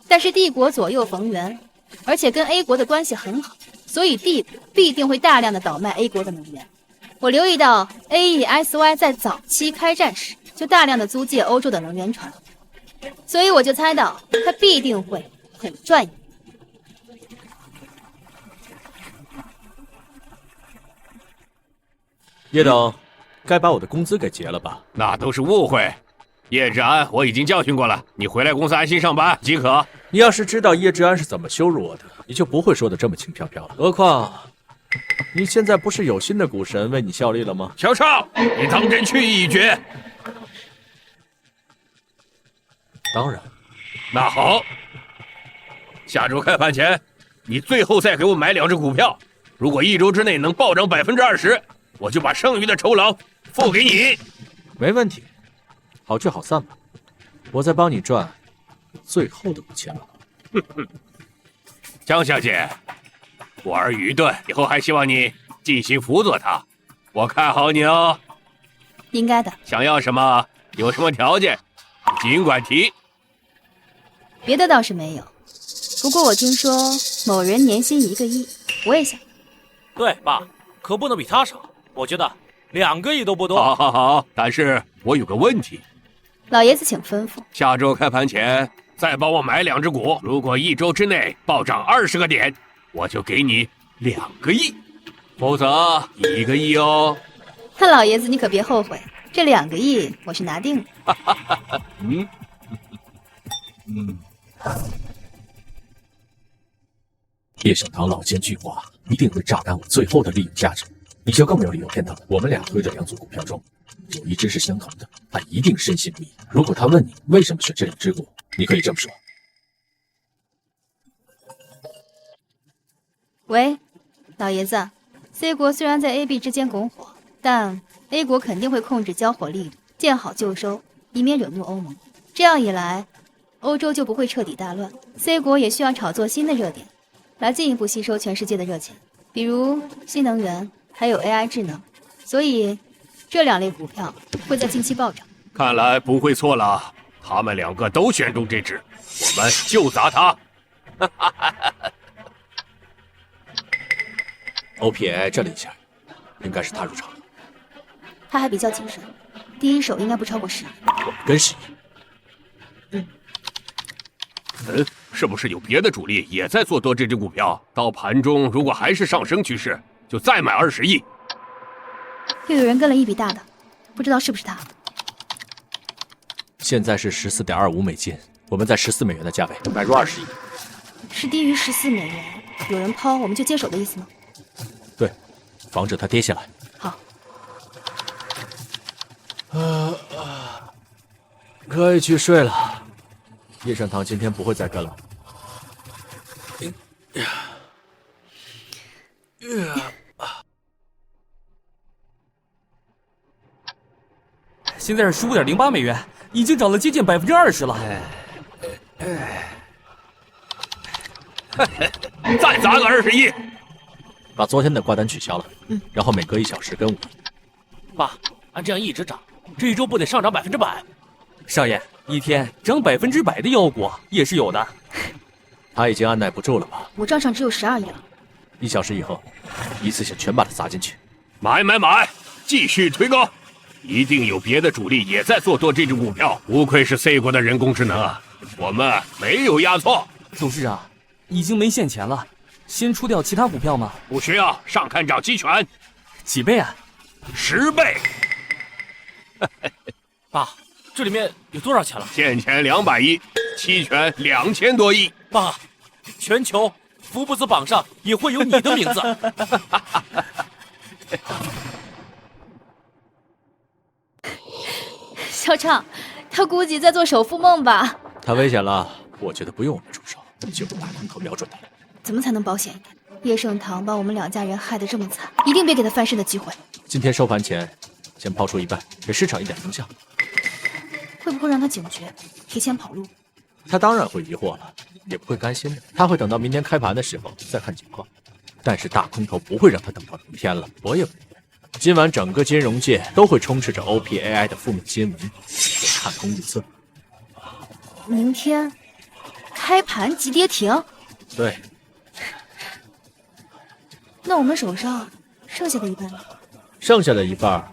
但是帝国左右逢源。而且跟 A 国的关系很好，所以帝国必定会大量的倒卖 A 国的能源。我留意到 AESY 在早期开战时就大量的租借欧洲的能源船，所以我就猜到它必定会很赚一笔。叶董，该把我的工资给结了吧？那都是误会。叶志安，我已经教训过了，你回来公司安心上班即可。你要是知道叶志安是怎么羞辱我的，你就不会说的这么轻飘飘了。何况，你现在不是有新的股神为你效力了吗？小畅，你当真去意已决？当然。那好，下周开盘前，你最后再给我买2只股票，如果1周之内能暴涨20%，我就把剩余的酬劳付给你。没问题。好聚好散吧，我再帮你赚最后的5000了。哼哼，江小姐，我儿愚钝，以后还希望你尽心辅佐他，我看好你哦。应该的。想要什么？有什么条件？尽管提。别的倒是没有，不过我听说某人年薪1个亿，我也想。对，爸，可不能比他少，我觉得2个亿都不多。好好好，但是我有个问题。老爷子请吩咐。下周开盘前再帮我买2只股，如果1周之内暴涨20个点，我就给你2个亿。否则1个亿哦。那老爷子你可别后悔，这2个亿我是拿定了。叶小棠老奸巨猾，一定会榨干我最后的利用价值。你就更没有理由骗他了。我们俩推的2组股票中，有一只是相同的，他一定深信不疑。如果他问你为什么选这2只股，你可以这么说：喂，老爷子 ，C 国虽然在 A、B 之间拱火，但 A 国肯定会控制交火力度，见好就收，以免惹怒欧盟。这样一来，欧洲就不会彻底大乱。C 国也需要炒作新的热点，来进一步吸收全世界的热钱，比如新能源，还有 AI 智能。所以，这2类股票会在近期暴涨。看来不会错了，他们2个都选中这只，我们就砸他。OPAI 震了一下，应该是他入场了。他还比较谨慎，第一手应该不超过10亿。我们跟10亿。是不是有别的主力也在做多这只股票？到盘中如果还是上升趋势，就再买20亿。又有人跟了一笔大的，不知道是不是他。现在是14.25美金，我们在14美元的价位买入20亿。是低于14美元，有人抛我们就接手的意思吗？对，防止它跌下来。好。可以去睡了。叶善堂今天不会再跟了。现在是15.08美元，已经涨了接近20%了。再砸个20亿，把昨天的挂单取消了，然后每隔1小时跟5亿。爸，按这样一直涨，这一周不得上涨100%？少爷，一天涨100%的妖股也是有的。他已经按耐不住了吧？我账上只有12亿了。1小时以后，一次性全把它砸进去。买，继续推高。一定有别的主力也在做多这只股票，不愧是 C 国的人工智能啊！我们没有押错。董事长，已经没现钱了，先出掉其他股票吗？不需要，上看涨期权。几倍啊？10倍。爸，这里面有多少钱了？现钱200亿，期权2000多亿。爸，全球福布斯榜上也会有你的名字。小畅，他估计在做首富梦吧？太危险了，我觉得不用我们出手，就用大空头瞄准他。怎么才能保险一点？叶盛堂把我们2家人害得这么惨，一定别给他翻身的机会。今天收盘前，先抛出一半，给市场一点风向。会不会让他警觉，提前跑路？他当然会疑惑了，也不会甘心的。他会等到明天开盘的时候再看情况。但是大空头不会让他等到明天了，我也不会。今晚整个金融界都会充斥着 OPAI 的负面新闻，我看空预测。明天开盘即跌停？对。那我们手上剩下的一半呢？剩下的一半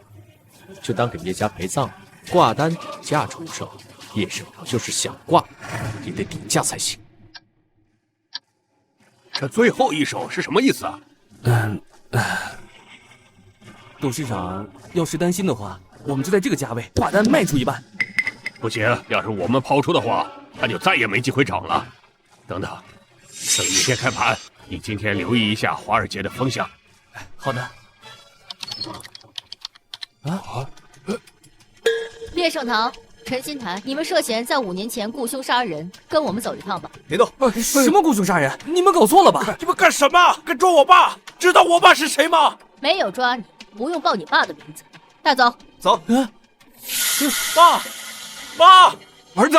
就当给叶家陪葬了。挂单底价出售，叶盛堂就是想挂也得底价才行。这最后一手是什么意思啊？董事长要是担心的话，我们就在这个价位挂单卖出一半。不行，要是我们抛出的话，它就再也没机会涨了。等明天开盘，你今天留意一下华尔街的风向。好的。叶盛堂、陈新潭，你们涉嫌在5年前雇凶杀人，跟我们走一趟吧。别动！什么雇凶杀人？你们搞错了吧？你们干什么？敢抓我爸？知道我爸是谁吗？没有抓你，不用报你爸的名字。带走。走。爸，儿子，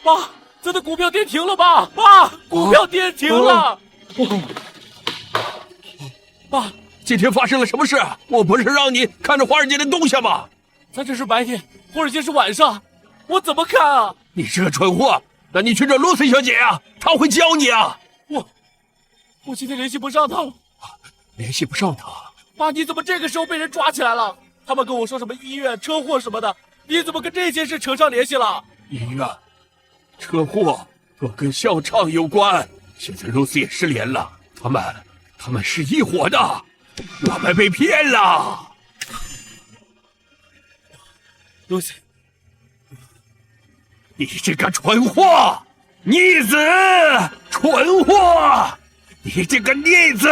爸，咱的股票跌停了吧？爸，股票跌停了。爸，今天发生了什么事？我不是让你看着华尔街的动向吗？咱这是白天，华尔街是晚上，我怎么看啊？你是个蠢货，那你去找露西小姐啊，她会教你啊。我今天联系不上她了。联系不上她？爸，你怎么这个时候被人抓起来了？他们跟我说什么医院、车祸什么的，你怎么跟这件事扯上联系了？医院、车祸都跟校唱有关。现在露西也失联了，他他们是一伙的，我们被骗了。Lucy， 你这个蠢货，逆子，蠢货，你这个逆子！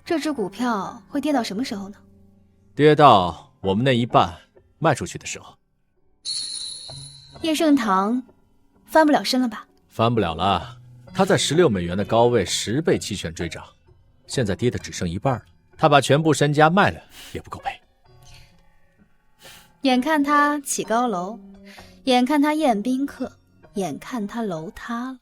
这只股票会跌到什么时候呢？跌到我们那一半卖出去的时候。叶盛堂翻不了身了吧？翻不了了，他在16美元的高位10倍期权追涨，现在跌的只剩一半了。他把全部身家卖了也不够赔。眼看他起高楼，眼看他宴宾客，眼看他楼塌了。